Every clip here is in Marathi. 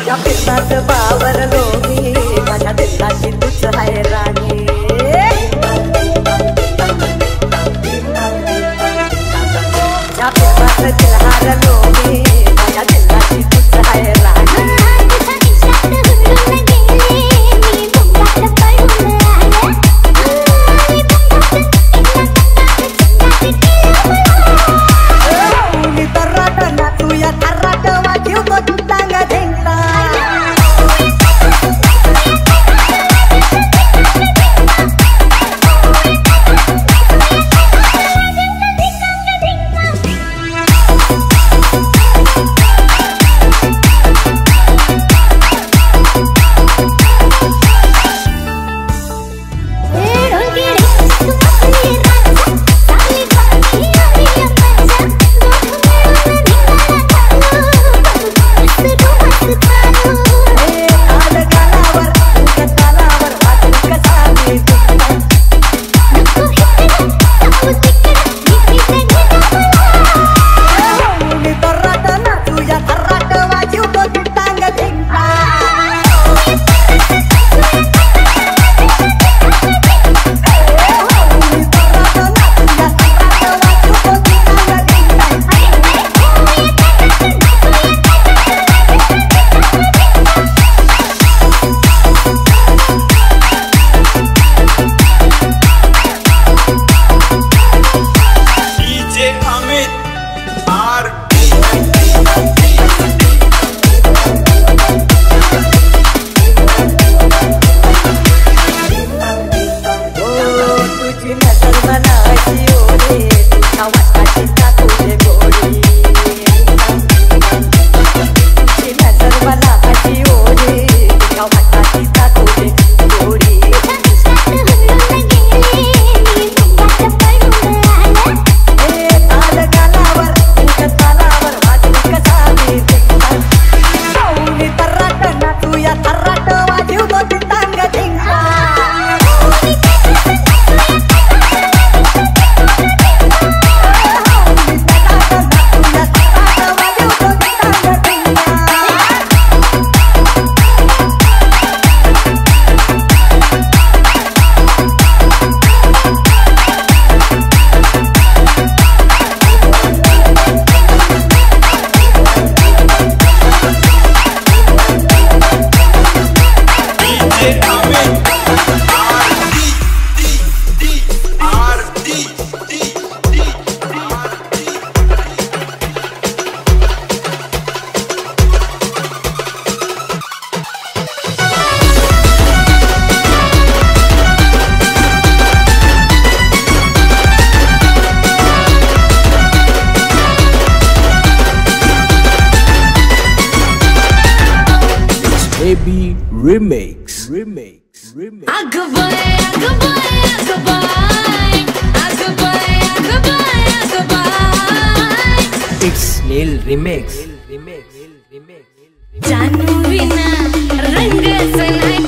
तुझ्या पिसात बावरलो मी माझ्या दिलाची तुझ आहे राणी तुझ्या पिसात दिल हारलो मी माझ्या दिलाची तुझ आहे राणी Remix. It's Neil Remix. जानू बिना रंग सनाई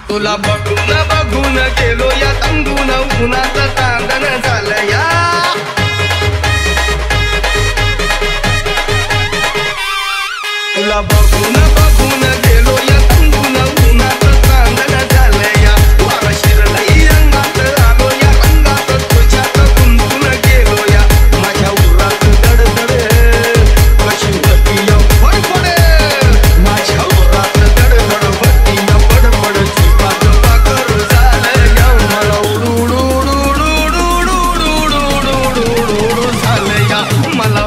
तुला बघून बघून गेलो या तंगून उन्हाचं चांदण झालं या तुला बघून बघून गेलो या तंगून उन्हाचं चांदण झालं या वारा शिरलाई रंगात आलो या रंगात तुझ्यात गुंतून गेलो या माझ्या उरात दडदड कशी होती या फडफड माझ्या उरात दडदड होती या फडफड चिपात पाकर झालं या मला झालं या मला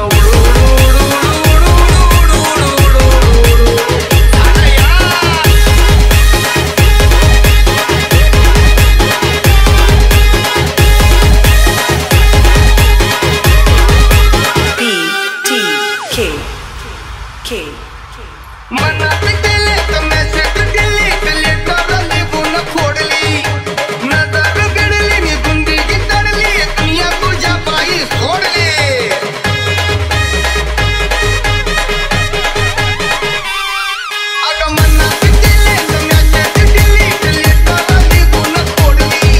मनात गेले तर मेसेज डिलीट लेटर लिहून फोडली नजर गडली मी गुंडी गितडली दुनिया तुझ्या पायी सोडली अगं मनात गेले तर मेसेज डिलीट लेटर लिहून फोडली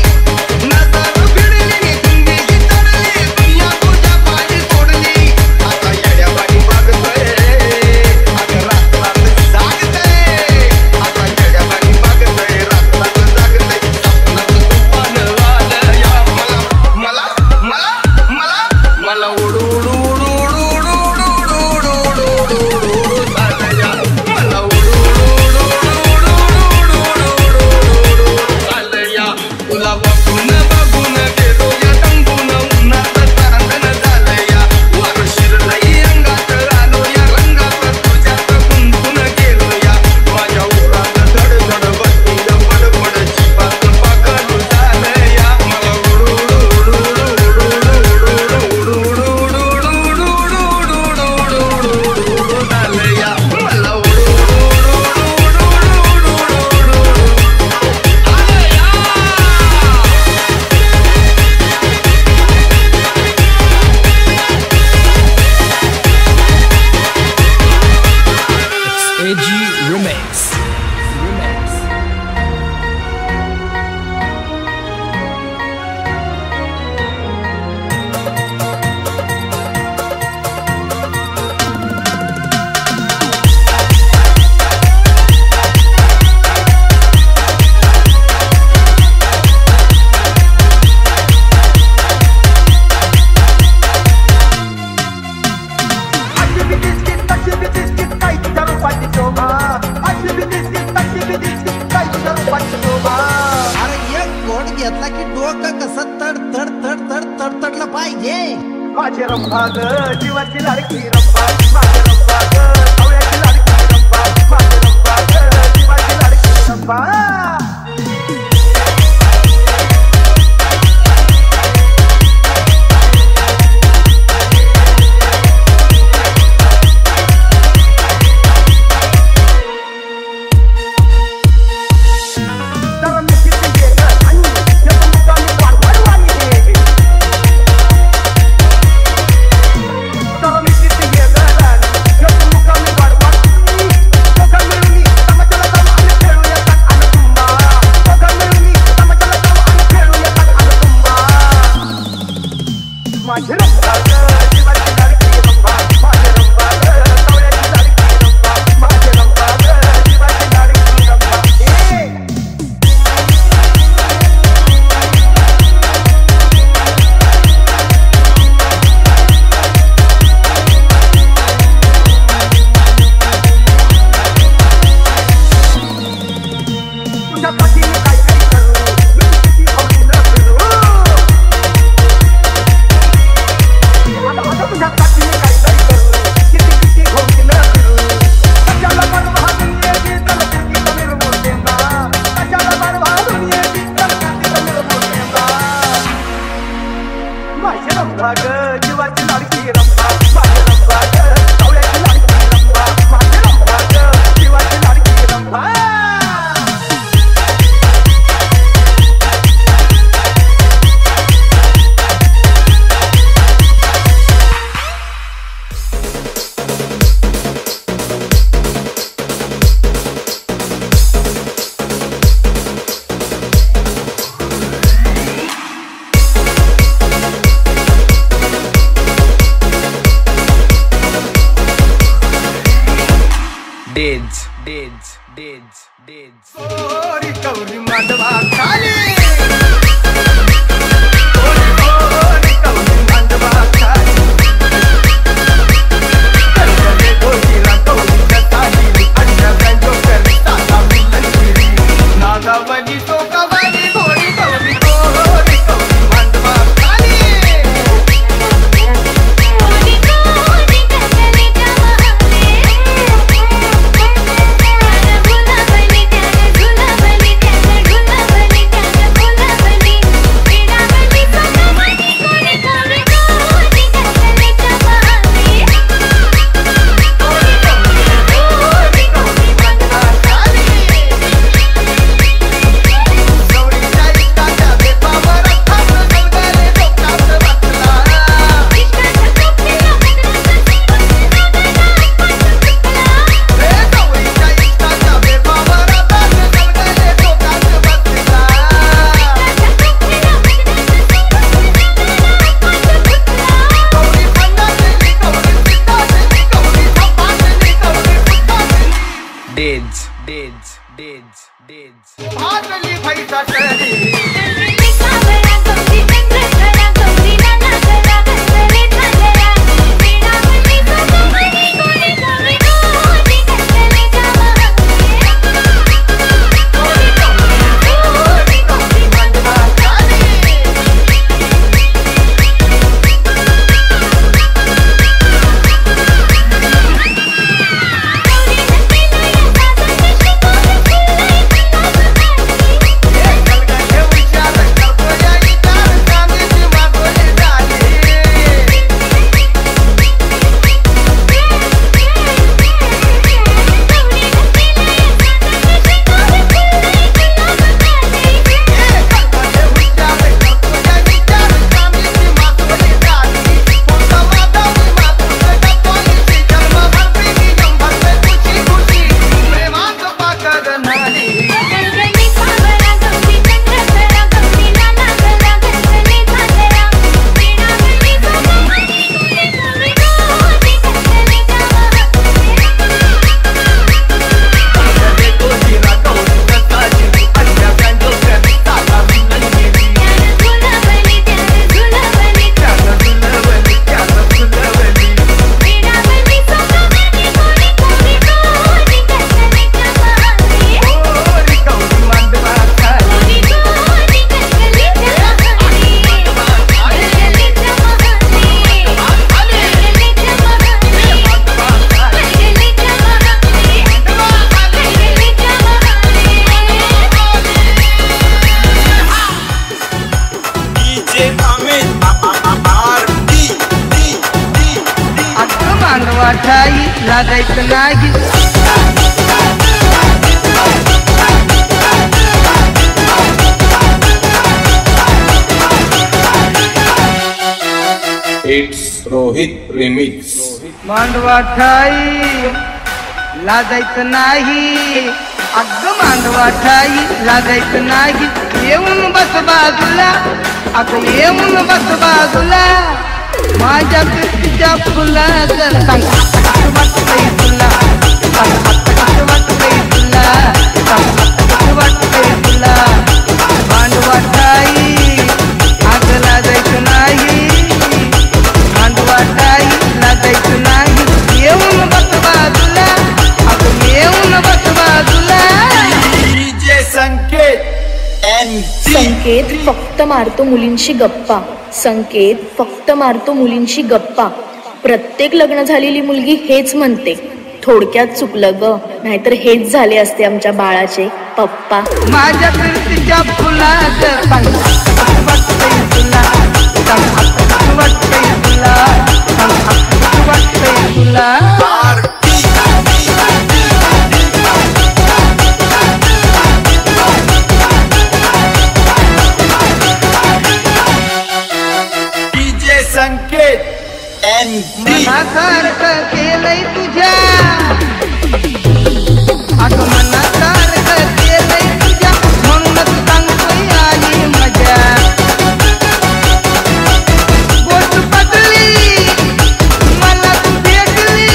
नजर गडली मी गुंडी गितडली दुनिया तुझ्या पायी सोडली आता येड्यावानी बघतोय माझे रंभा ग जीवाची लाडकी रंभा माझे रंभा ग आवळ्याची लाडकी रंभा माझे रंभा ग जीवाची लाडकी रंभा गौरी मांडवा खाली लागायचं नाही इट्स रोहित रिमिक्स मांडवा ठाई लागायचं नाही अगं मांडवा ठाई लागायचं नाही येऊन बस बाजूला अगं येऊन बस बाजूला माझ्या कीर्तीच्या फुलाचं सांग वाटतंय तुला वाटतंय तुला वाटतंय तुला मांडवा ठाई आग लागायचं नाही मांडवा ठाई लागायचं नाही येऊन बस बाजूला अगं येऊन बस बाजूला डीजे संकेत संकेत फक्त मारतो मुलींशी गप्पा संकेत फक्त मारतो मुलींशी गप्पा प्रत्येक लग्न झालेली मुलगी हेच म्हणते थोडक्यात चुकलं ग नाहीतर हेच झाले असते आमच्या बाळाचे पप्पा माझ्या कीर्तीच्या फुलाचं सांग वाटतंय तुला वाटतंय तुला वाटतंय तुला संकेत मनासारखं केलंय तुझ्या अगं मनासारखं केलंय तुझ्या म्हणूनच सांगतोय आली मजा गोष्ट पटली मला तू भेटली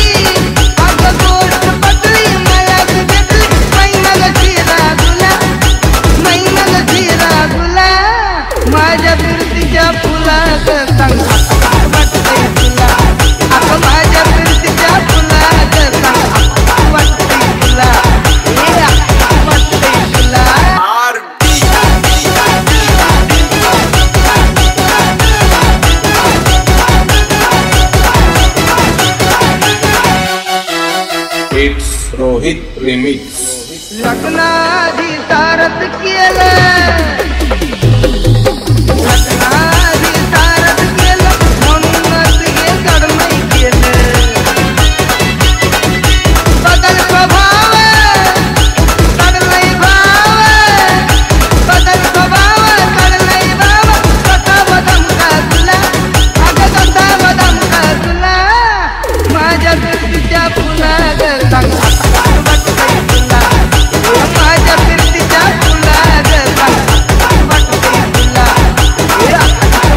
रोहित रिमिक्स. लग्नाधी तारत केलं, लग्नाधी तारत केलं, म्हणूनच हे कडमई केलं. बदल स्वभाव कडलई भाव, बदल स्वभाव कडलई भाव, कसा बदम का तुला, अगं कसा बदम का तुला, माझ्या फिरतीच्या फुला ग सांग वाटतंय तुला, माझ्या फिरतीच्या फुला ग सांग वाटतंय तुला,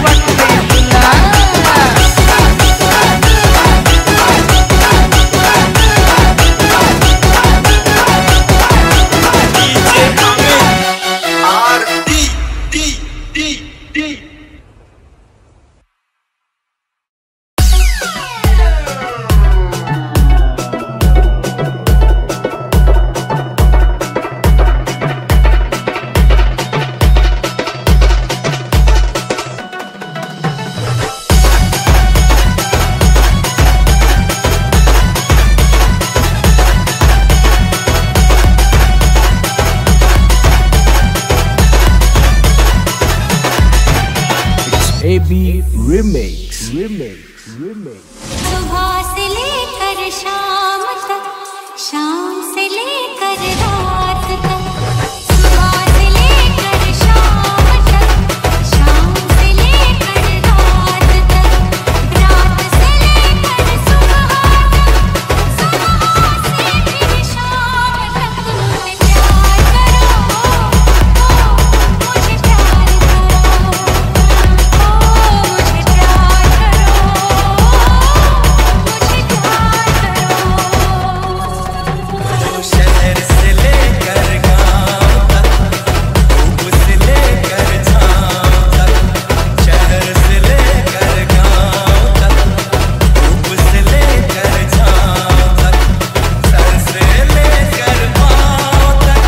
वाटतंय तुला. AB Remix. सुबह से लेकर शाम तक, शाम से लेकर रात तक, सुबह से लेकर शाम तक, शाम से लेकर रात तक, रात से लेकर सुबह तक, सुबह से फिर शाम तक, मुझे प्यार करो, मुझे प्यार करो, मुझे प्यार करो, मुझे प्यार करो. शहर से लेकर गांव तक, धूप से लेकर छाँव तक, शहर से लेकर गांव तक, धूप से लेकर छाँव तक, सर से लेकर पाँव तक,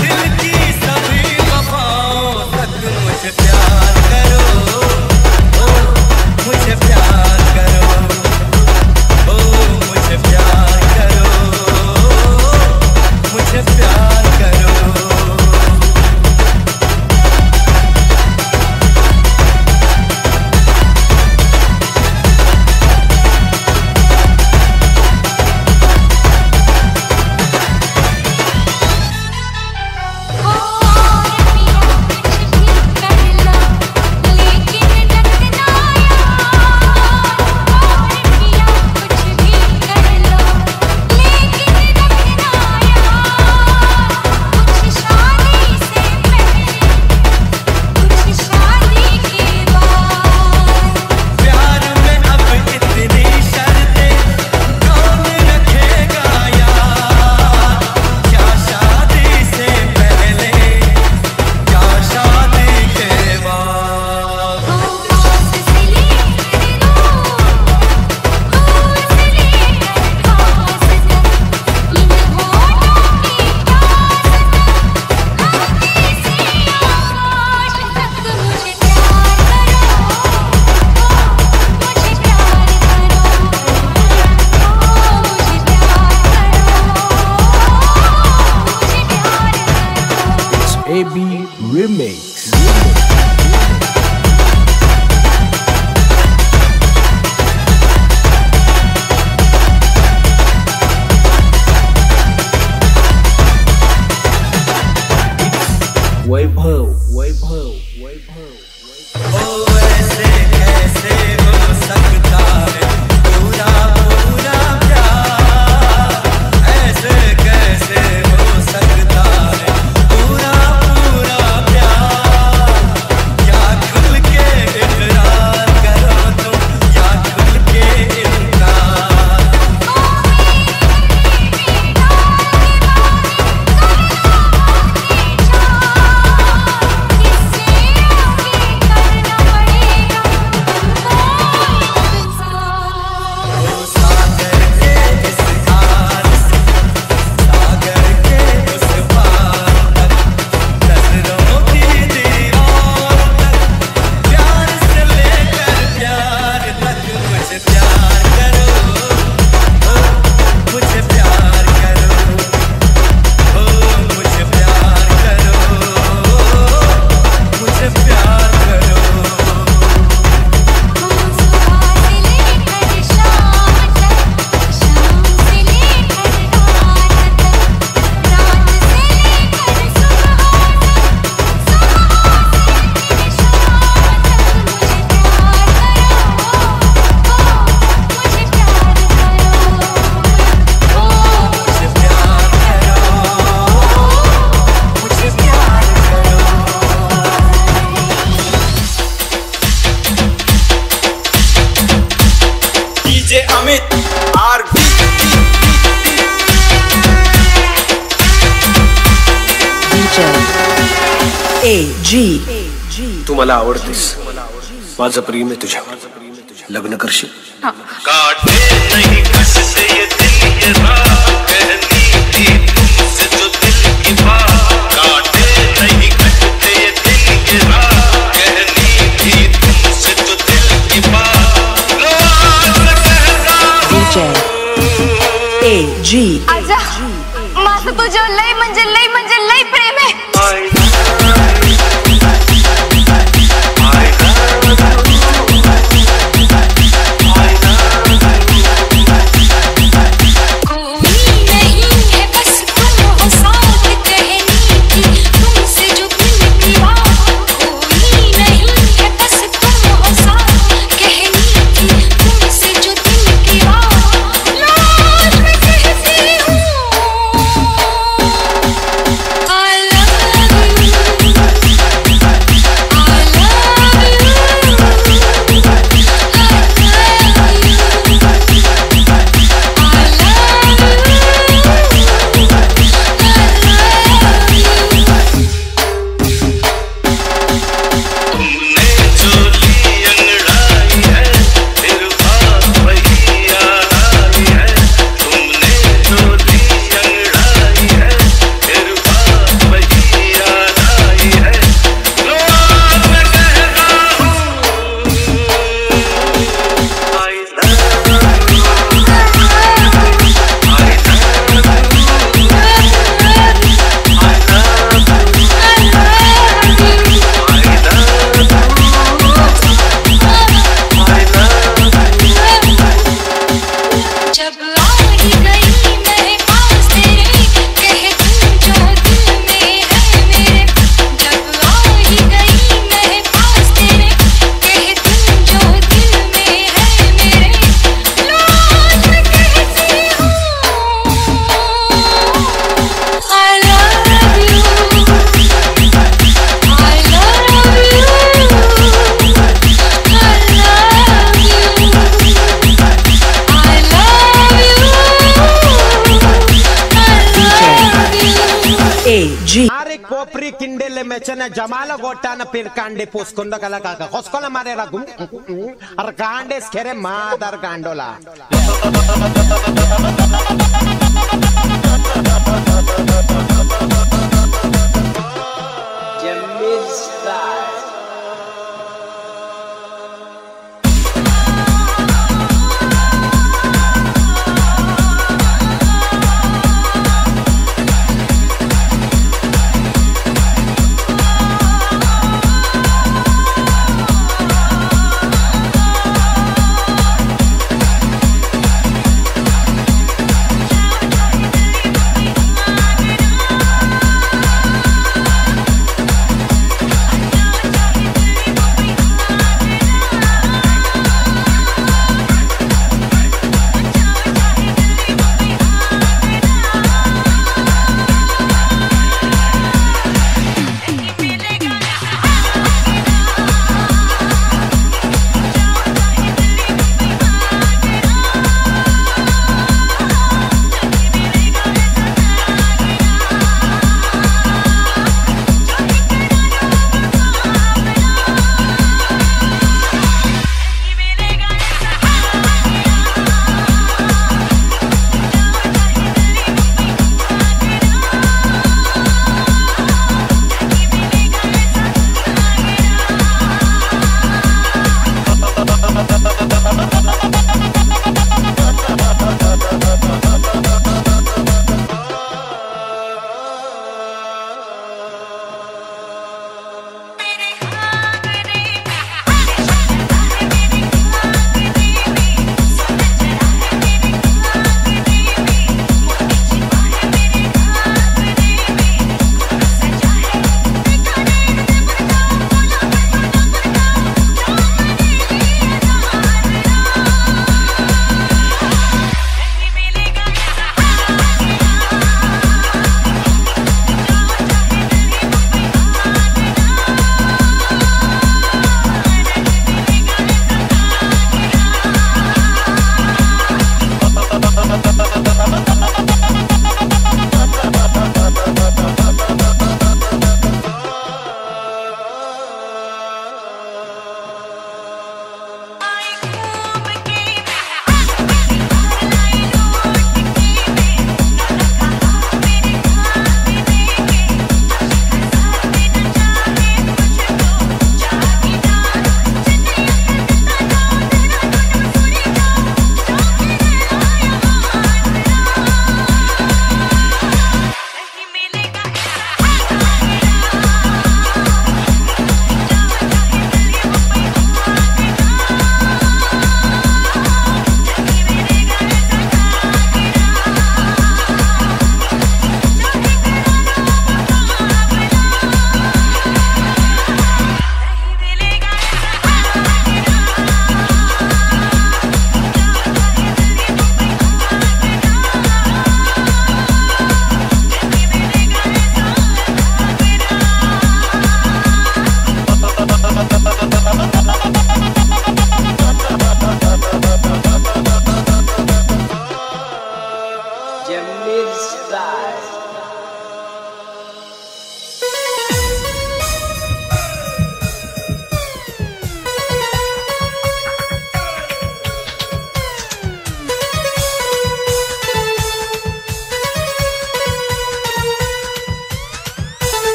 दिल की सभी वफाओं तक, मुझे प्यार करो, ओ मुझे प्यार करो, ओ मुझे प्यार करो, मुझे प्यार करो. और पिया कुछ भी कर लो, लेकिन रखना याद. और पिया कुछ भी कर लो, लेकिन रखना याद. कुछ शादी से पहले, कुछ शादी के बाद. प्यार में अब इतनी शर्तें कौन रखेगा यार, क्या शादी से पहले, क्या शादी के बाद. पास से लेकर दूर, दूर से लेकर पास तक, इन होठों की प्यास तक, हल्की सी आवाज़ तक, मुझे प्यार करो, मुझे प्यार करो, मुझे प्यार करो, मुझे प्यार करो. AB Remix. Wave. ओ ऐसे कैसे हो सकता है पूरा पूरा प्यार, ऐसे कैसे हो सकता है पूरा पूरा प्यार. क्या खुल के इकरार करो तुम, या खुल के इनकार. किससे आगे करना पड़ेगा AG. तू मला आवडतेस, माझं प्रेम आहे तुझ्यावर, लग्न करशील? काटे नहीं कसते ये दिल ये रात कहनी थी तुमसे जो दिल की बात काटे नहीं कसते ये दिल ये रात कहनी थी तुमसे जो दिल की बात लो आज कहता DJ AG. आजा माझं तुझ्यावर लय म्हणजे लय प्रेम आहे. Ari kopri kindele mechana jamala gotana pir kande poskunda kala kaka koskola mare ragum ar kande skere madar gandola Jamil style.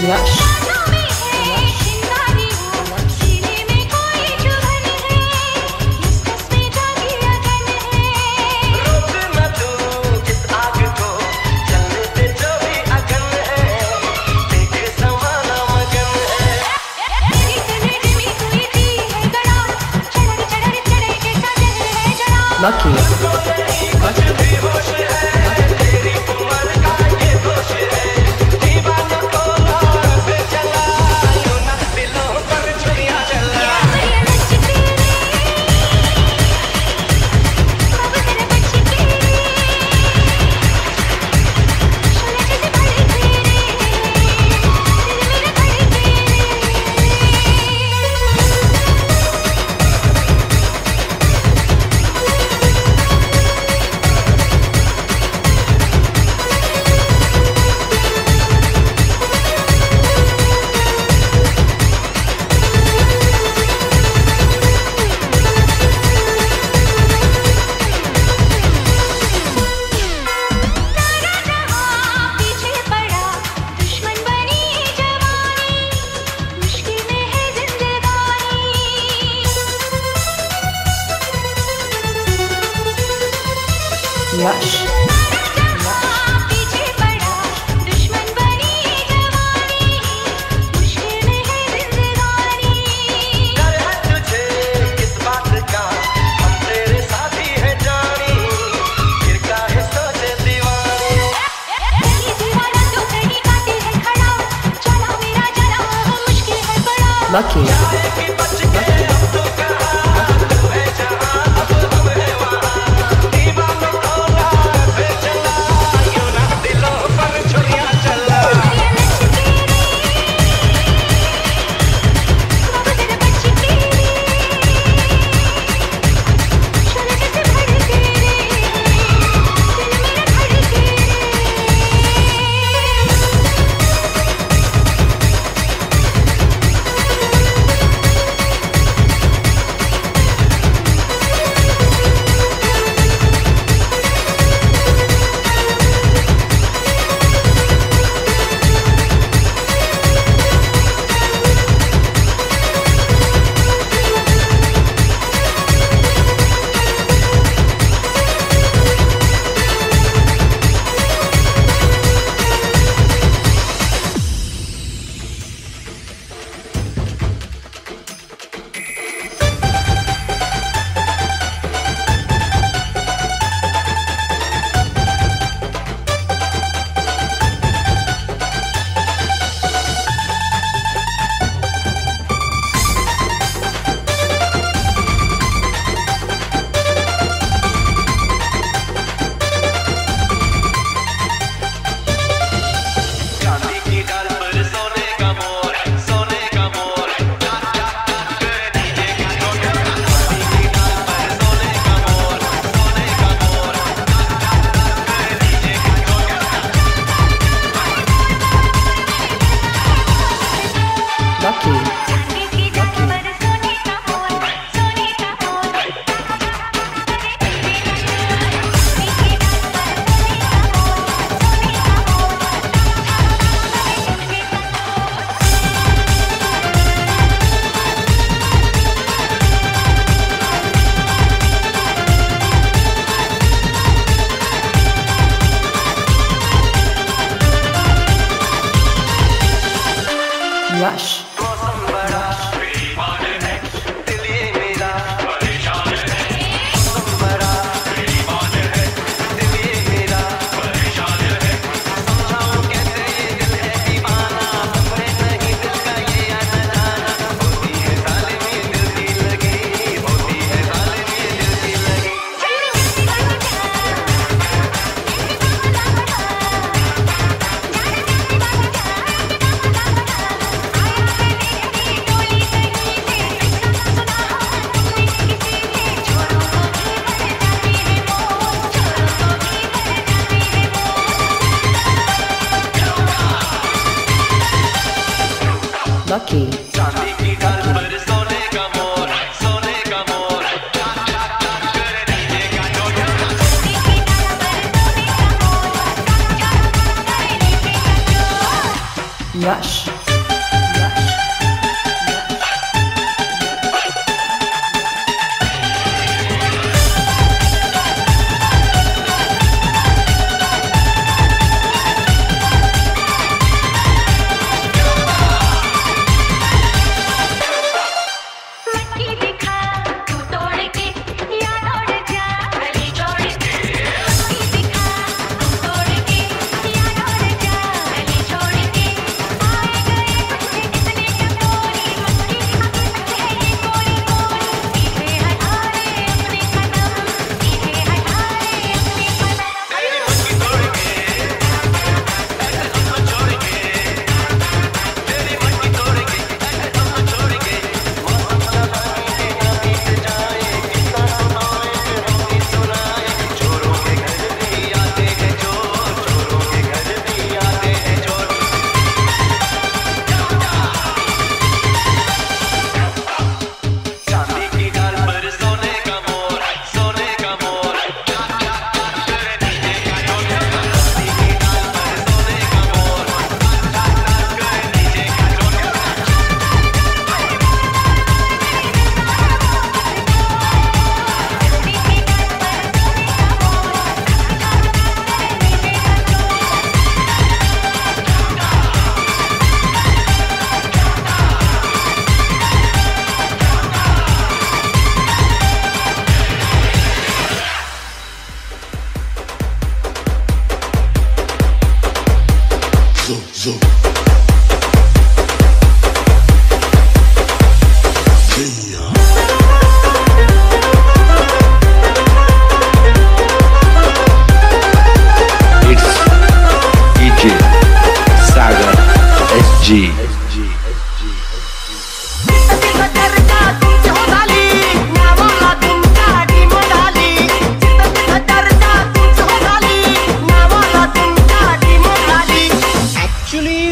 यश Lucky. यश Lucky. Rush. Lucky. Rush.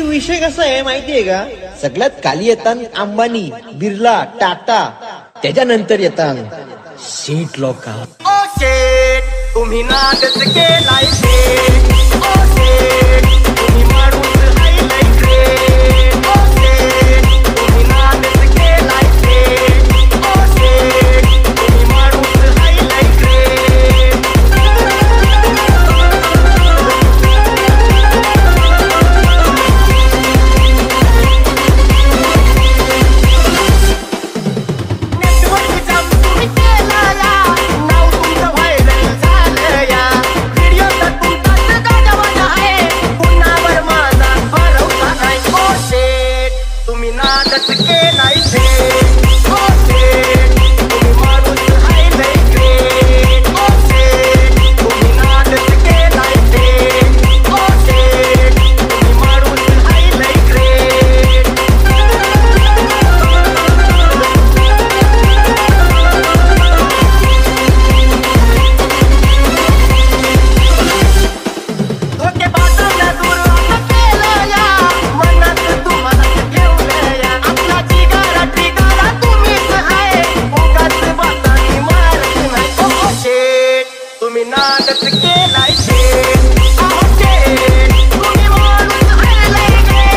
विषय कसा आहे माहितीये का, सगळ्यात खाली येतात अंबानी, बिर्ला, टाटा, त्याच्यानंतर येतात सेठ लोक. ओ शेठ तुम्ही नादच केलाय शेठ, ओ शेठ तुम्ही माणूस राहिलाय शेठ, ओ शेठ तुम्ही नादच केलाय शेठ, ओ शेठ तुम्ही माणूस राहिलाय शेठ. नादच केलाय शेठ, ओ शेठ तुम्ही माणूस राहिलाय शेठ, ओ शेठ तुम्ही नादच केलाय शेठ, ओ शेठ तुम्ही माणूस राहिलाय शेठ. ओके बाजूला दूर आता केलं या मनात तुम्हाला तुम्ही नादच केलाय शेठ, ओ शेठ तुम्ही माणूस राहिलाय शेठ.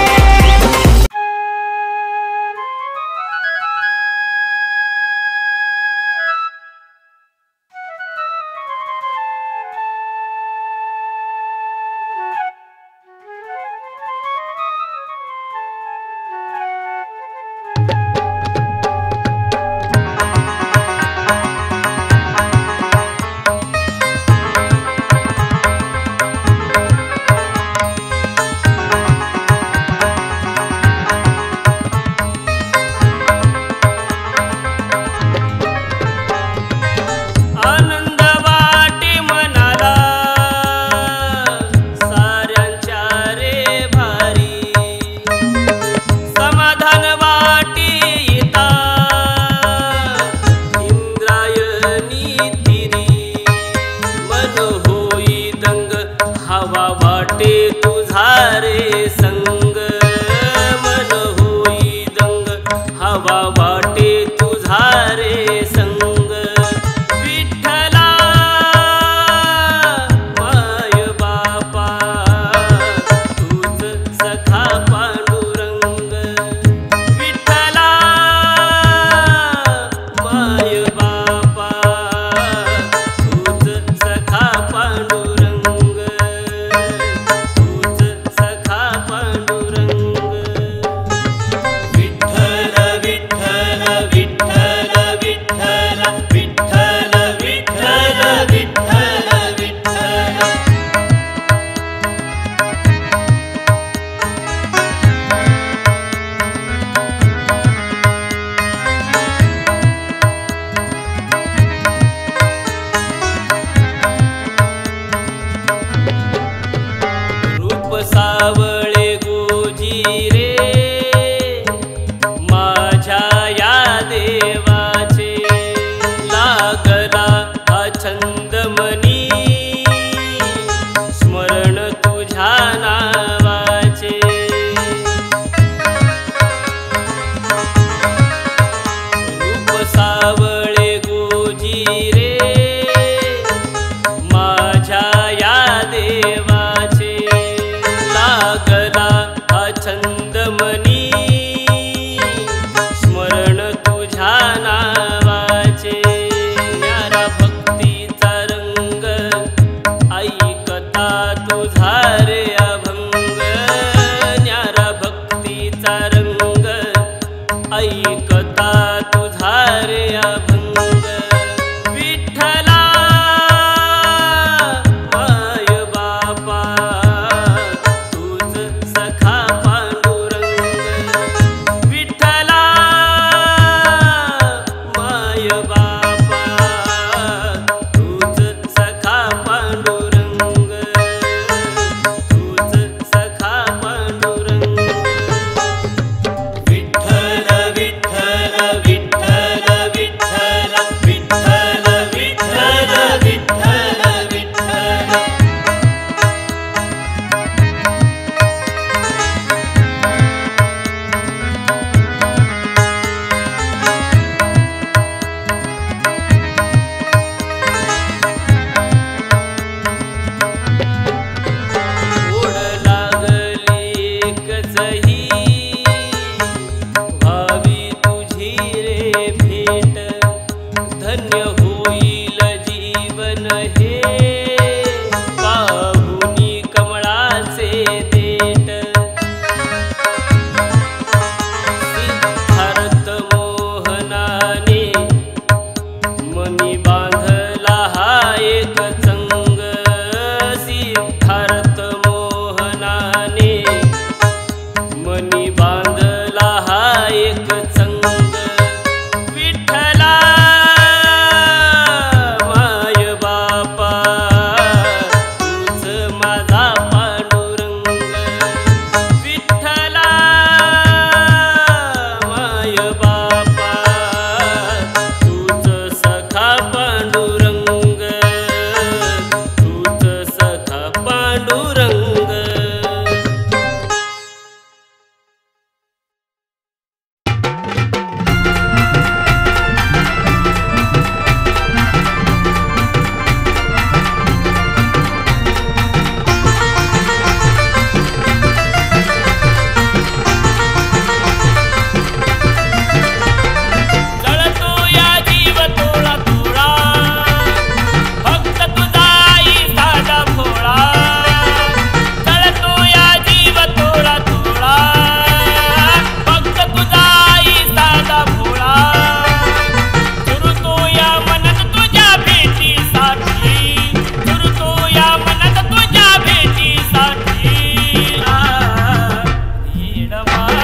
सावळे गोजी रे माझ्या या देवाचे लागला हा छंद मनी स्मरण तुझ्या नावाचे रूप सावळे गोजी रे माझ्या या देवाचे लागला हा छंद मनी स्मरण तुझ्या नावाचे न्यारा भक्तीचा रंग ऐकता तुझा रे अभंग न्यारा भक्तीचा रंग ऐकता तुझा रे अभंग विठ्ठला माय बापा तुझ सखा मनी बांधला हा एक संग विठ्ठला माय बापा तूच माझा पांडुरंग विठ्ठला माय बापा तूच सखा पांडुरंग तूच सखा पांडुरंग जळतो या जीव तोळा तोळा फक्त तुझा आई साधा भोळा जळतो या जीव तोळा तोळा फक्त तुझा आई साधा भोळा झुरतो या मनात तुझ्या भेटीसाठी झुरतो या मनात तुझ्या भेटीसाठी येडमा